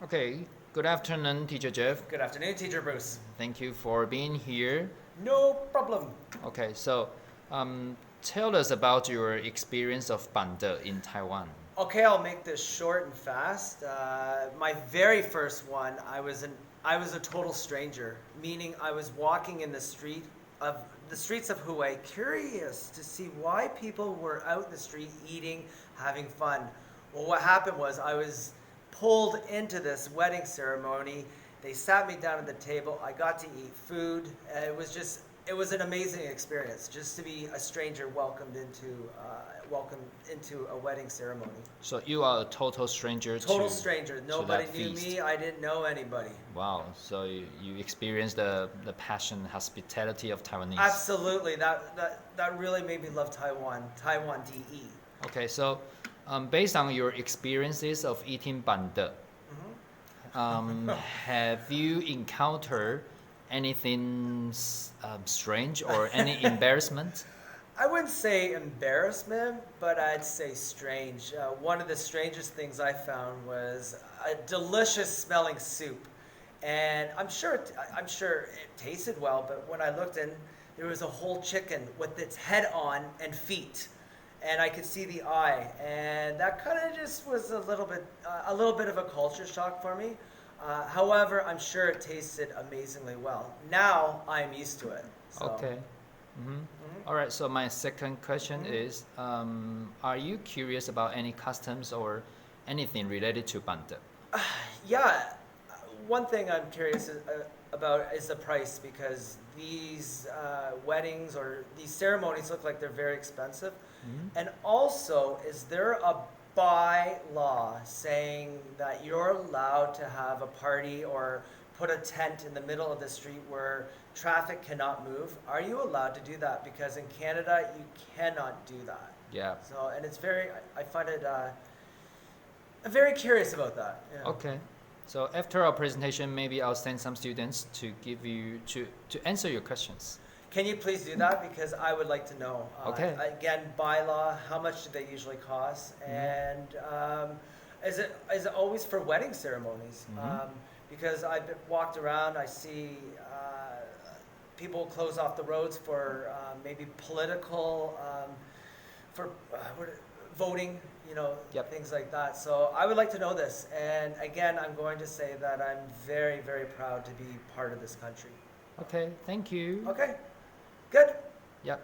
Okay, good afternoon, Teacher Jeff. Good afternoon, Teacher Bruce. Thank you for being here. No problem. Okay, so tell us about your experience of Bande in Taiwan. Okay, I'll make this short and fast. My very first one, I was a total stranger, meaning I was walking in the streets of Hue, curious to see why people were out in the street eating, having fun. Well, what happened was I was pulled into this wedding ceremony. They sat me down at the table. I got to eat food. It was an amazing experience just to be a stranger welcomed into a wedding ceremony. So you are a total stranger Total stranger. Nobody that knew feast. me. I didn't know anybody. Wow, so you experienced the passion, hospitality of Taiwanese. Absolutely. That really made me love Taiwan. Taiwan DE. Okay, so based on your experiences of eating Bande, have you encountered anything strange or any embarrassment? I wouldn't say embarrassment, but I'd say strange. One of the strangest things I found was a delicious smelling soup, and I'm sure it tasted well. But when I looked in, there was a whole chicken with its head on and feet, and I could see the eye, and that kind of just was a little bit of a culture shock for me. However, I'm sure it tasted amazingly well. Now I'm used to it. So. Okay. All right, so my second question is, are you curious about any customs or anything related to Bande? Yeah, one thing I'm curious about is the price, because these weddings or these ceremonies look like they're very expensive. And also, is there a bylaw saying that you're allowed to have a party or put a tent in the middle of the street where traffic cannot move? Are you allowed to do that? Because in Canada, you cannot do that. Yeah. So, and it's I find it, I'm very curious about that. Yeah. Okay. So after our presentation, maybe I'll send some students to answer your questions. Can you please do that? Because I would like to know. Okay. Again, by law, how much do they usually cost? And is it always for wedding ceremonies? Because I've walked around, I see people close off the roads for maybe political, for voting, Yep. things like that. So I would like to know this. And again, I'm going to say that I'm very, very proud to be part of this country. Okay, thank you. Okay, good. Yep.